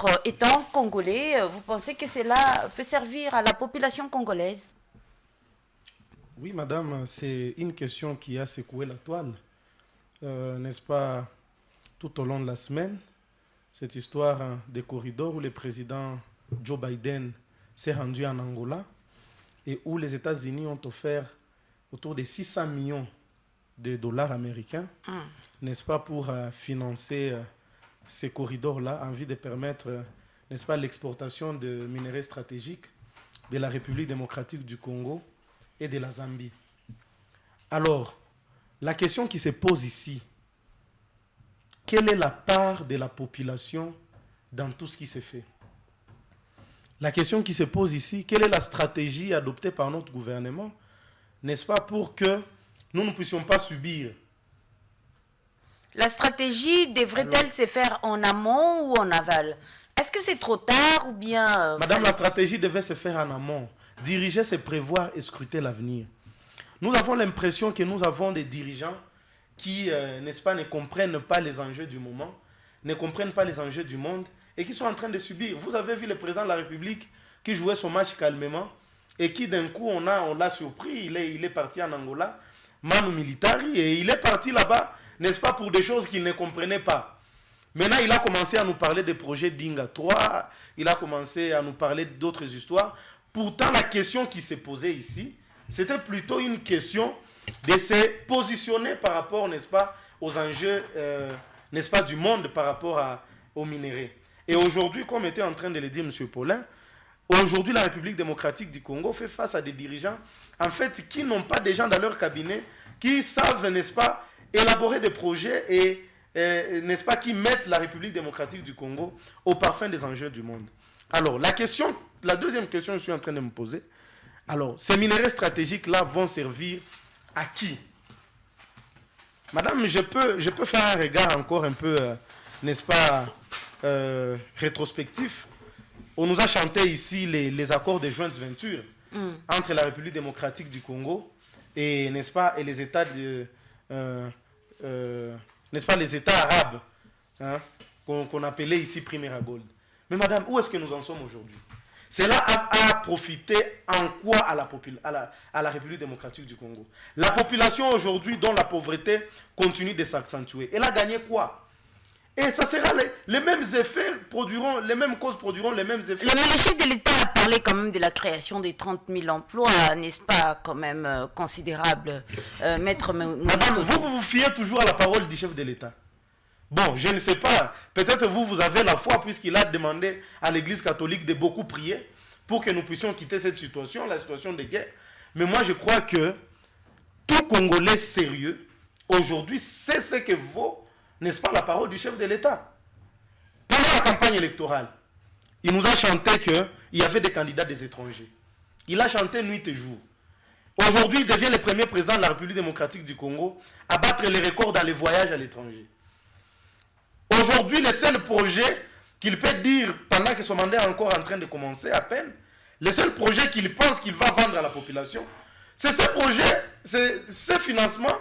Alors, étant congolais, vous pensez que cela peut servir à la population congolaise? Oui, madame, c'est une question qui a secoué la toile, n'est-ce pas, tout au long de la semaine. Cette histoire des corridors où le président Joe Biden s'est rendu en Angola et où les États-Unis ont offert autour de 600 millions de dollars américains, n'est-ce pas, pour financer ces corridors-là, en vue de permettre, n'est-ce pas, l'exportation de minerais stratégiques de la République démocratique du Congo et de la Zambie. Alors, la question qui se pose ici, quelle est la part de la population dans tout ce qui se fait? La question qui se pose ici, quelle est la stratégie adoptée par notre gouvernement, n'est-ce pas, pour que nous ne puissions pas subir? La stratégie devrait-elle se faire en amont ou en aval? Est-ce que c'est trop tard ou bien... Madame, la stratégie devait se faire en amont. Diriger, c'est prévoir et scruter l'avenir. Nous avons l'impression que nous avons des dirigeants qui, n'est-ce pas, ne comprennent pas les enjeux du moment, ne comprennent pas les enjeux du monde et qui sont en train de subir. Vous avez vu le président de la République qui jouait son match calmement et qui d'un coup, on l'a surpris, il est parti en Angola, Manu Militari, et il est parti là-bas, n'est-ce pas, pour des choses qu'il ne comprenait pas. Maintenant, il a commencé à nous parler des projets d'Inga 3, il a commencé à nous parler d'autres histoires. Pourtant, la question qui s'est posée ici, c'était plutôt une question de se positionner par rapport, n'est-ce pas, aux enjeux, n'est-ce pas, du monde par rapport aux minéraux. Et aujourd'hui, comme était en train de le dire M. Paulin, aujourd'hui, la République démocratique du Congo fait face à des dirigeants, en fait, qui n'ont pas des gens dans leur cabinet, qui savent, n'est-ce pas, élaborer des projets et, n'est-ce pas, qui mettent la République démocratique du Congo au parfum des enjeux du monde. Alors, la deuxième question que je suis en train de me poser, alors, ces minéraux stratégiques-là vont servir à qui? Madame, je peux faire un regard encore un peu, n'est-ce pas, rétrospectif. On nous a chanté ici les accords de jointe venture entre la République démocratique du Congo et, n'est-ce pas, et les États n'est-ce pas, les États arabes, hein, qu'on appelait ici Primera Gold. Mais madame, où est-ce que nous en sommes aujourd'hui? Cela a profité en quoi à la République démocratique du Congo? La population aujourd'hui, dont la pauvreté continue de s'accentuer, elle a gagné quoi? Et ça sera les mêmes effets produiront, les mêmes causes produiront les mêmes effets. Le chef de l'État a parlé quand même de la création des 30 000 emplois, n'est-ce pas, quand même considérable, Maître Madame, vous fiez toujours à la parole du chef de l'État. Bon, je ne sais pas, peut-être vous avez la foi puisqu'il a demandé à l'Église catholique de beaucoup prier pour que nous puissions quitter cette situation, la situation de guerre. Mais moi, je crois que tout Congolais sérieux, aujourd'hui, c'est ce que vaut, n'est-ce pas, la parole du chef de l'État. Pendant la campagne électorale, il nous a chanté qu'il y avait des candidats des étrangers. Il a chanté nuit et jour. Aujourd'hui, il devient le premier président de la République démocratique du Congo à battre les records dans les voyages à l'étranger. Aujourd'hui, le seul projet qu'il peut dire, pendant que son mandat est encore en train de commencer à peine, le seul projet qu'il pense qu'il va vendre à la population, c'est ce projet, c'est ce financement,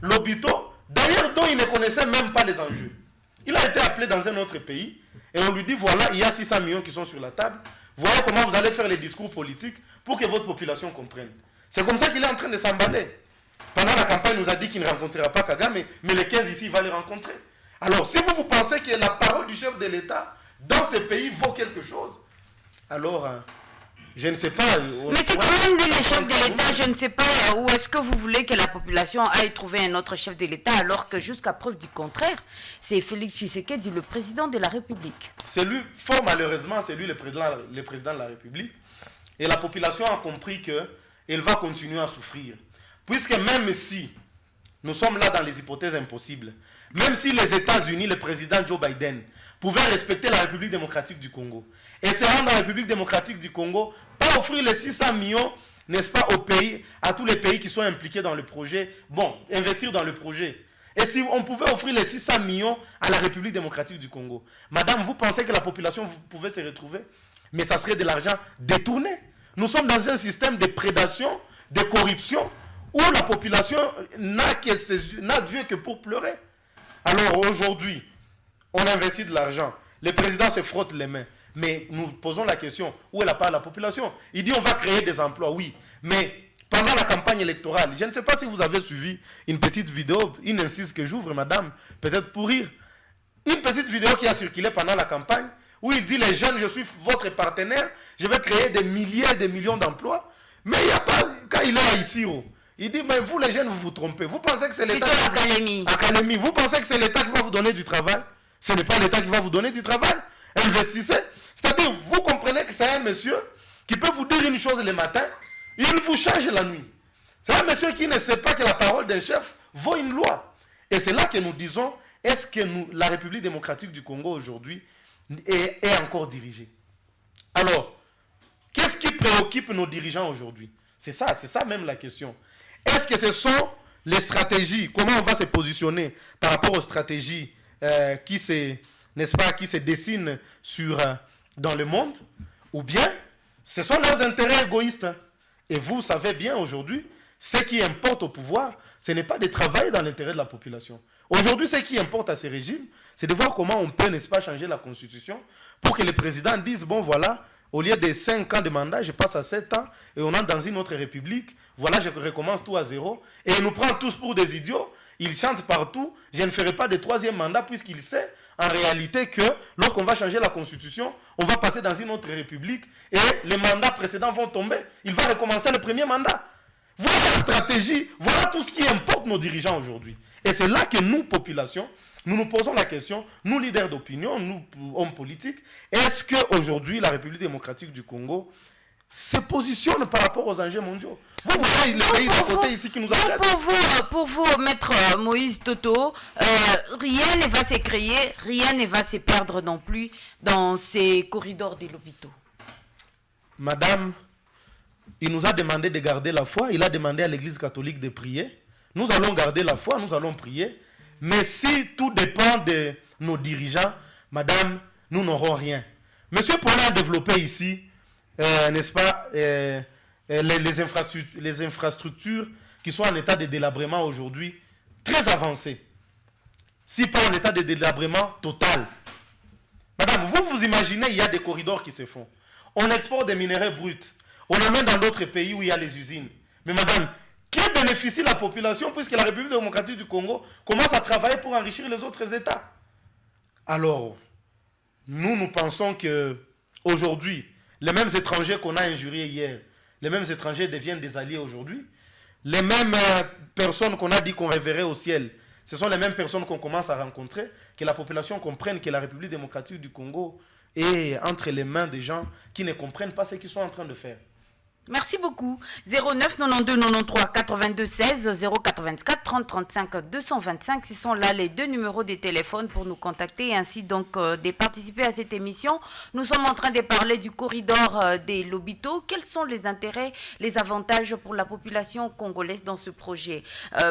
l'hôpital, d'ailleurs dont il ne connaissait même pas les enjeux. Il a été appelé dans un autre pays et on lui dit, voilà, il y a 600 millions qui sont sur la table, voilà comment vous allez faire les discours politiques pour que votre population comprenne. C'est comme ça qu'il est en train de s'emballer. Pendant la campagne, il nous a dit qu'il ne rencontrera pas Kagame, mais les 15 ici, il va les rencontrer. Alors, si vous pensez que la parole du chef de l'État dans ce pays vaut quelque chose, alors, je ne sais pas... Mais c'est quand même lui le chef de l'État, je ne sais pas où est-ce que vous voulez que la population aille trouver un autre chef de l'État, alors que jusqu'à preuve du contraire, c'est Félix Tshisekedi, le président de la République. C'est lui, fort malheureusement, c'est lui le président de la République. Et la population a compris qu'elle va continuer à souffrir. Puisque même si nous sommes là dans les hypothèses impossibles, même si les États-Unis, le président Joe Biden, pouvaient respecter la République démocratique du Congo et se rendre à la République démocratique du Congo, pas offrir les 600 millions, n'est-ce pas, au pays, à tous les pays qui sont impliqués dans le projet, bon, investir dans le projet. Et si on pouvait offrir les 600 millions à la République démocratique du Congo, madame, vous pensez que la population pouvait se retrouver? Mais ça serait de l'argent détourné. Nous sommes dans un système de prédation, de corruption, où la population n'a Dieu que pour pleurer. Alors aujourd'hui, on investit de l'argent. Le président se frotte les mains. Mais nous posons la question, où est la part de la population? Il dit on va créer des emplois, oui. Mais pendant la campagne électorale, je ne sais pas si vous avez suivi une petite vidéo, une incise que j'ouvre, madame, peut-être pour rire. Une petite vidéo qui a circulé pendant la campagne, où il dit les jeunes, je suis votre partenaire, je vais créer des milliers, des millions d'emplois. Mais il n'y a pas, quand il est à Isiro, il dit, mais vous les jeunes, vous vous trompez. Vous pensez que c'est l'État... Académie. Vous pensez que c'est l'État qui va vous donner du travail? Ce n'est pas l'État qui va vous donner du travail. Investissez. C'est-à-dire, vous comprenez que c'est un monsieur qui peut vous dire une chose le matin, il vous change la nuit. C'est un monsieur qui ne sait pas que la parole d'un chef vaut une loi. Et c'est là que nous disons, est-ce que la République démocratique du Congo aujourd'hui est encore dirigée? Alors, qu'est-ce qui préoccupe nos dirigeants aujourd'hui? C'est ça même la question. Est-ce que ce sont les stratégies, comment on va se positionner par rapport aux stratégies qui se dessinent dans le monde, ou bien ce sont leurs intérêts égoïstes? Et vous savez bien aujourd'hui, ce qui importe au pouvoir, ce n'est pas de travailler dans l'intérêt de la population. Aujourd'hui, ce qui importe à ces régimes, c'est de voir comment on peut, n'est-ce pas, changer la constitution pour que le président dise, bon voilà, au lieu de 5 ans de mandat, je passe à 7 ans et on entre dans une autre république. Voilà, je recommence tout à zéro. Et il nous prend tous pour des idiots. Il chante partout. Je ne ferai pas de 3e mandat puisqu'il sait en réalité que lorsqu'on va changer la constitution, on va passer dans une autre république et les mandats précédents vont tomber. Il va recommencer le 1er mandat. Voilà la stratégie. Voilà tout ce qui importe nos dirigeants aujourd'hui. Et c'est là que nous, population, nous nous posons la question, nous leaders d'opinion, nous hommes politiques, est-ce qu'aujourd'hui la République démocratique du Congo se positionne par rapport aux enjeux mondiaux? Vous voyez le pays d'à côté ici qui nous intéresse. Pour vous, maître Moïse Toto, rien ne va se créer, rien ne va se perdre non plus dans ces corridors des hôpitaux. Madame, il nous a demandé de garder la foi, il a demandé à l'Église catholique de prier. Nous allons garder la foi, nous allons prier. Mais si tout dépend de nos dirigeants, madame, nous n'aurons rien. Monsieur Paulin a développé ici, n'est-ce pas, les infrastructures qui sont en état de délabrement aujourd'hui, très avancées. Si pas en état de délabrement total. Madame, vous imaginez, il y a des corridors qui se font. On exporte des minerais bruts. On amène dans d'autres pays où il y a les usines. Mais madame, qui bénéficie la population puisque la République démocratique du Congo commence à travailler pour enrichir les autres États? Alors, nous pensons que aujourd'hui, les mêmes étrangers qu'on a injuriés hier, les mêmes étrangers deviennent des alliés aujourd'hui. Les mêmes personnes qu'on a dit qu'on révérait au ciel, ce sont les mêmes personnes qu'on commence à rencontrer, que la population comprenne que la République démocratique du Congo est entre les mains des gens qui ne comprennent pas ce qu'ils sont en train de faire. Merci beaucoup. 09 92 93 82 16 084 30 35 225. Ce sont là les deux numéros de téléphone pour nous contacter et ainsi donc de participer à cette émission. Nous sommes en train de parler du corridor des hôpitaux. Quels sont les intérêts, les avantages pour la population congolaise dans ce projet?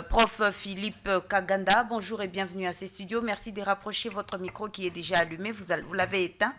Prof Philippe Kaganda, bonjour et bienvenue à ces studios. Merci de rapprocher votre micro qui est déjà allumé. Vous l'avez éteint.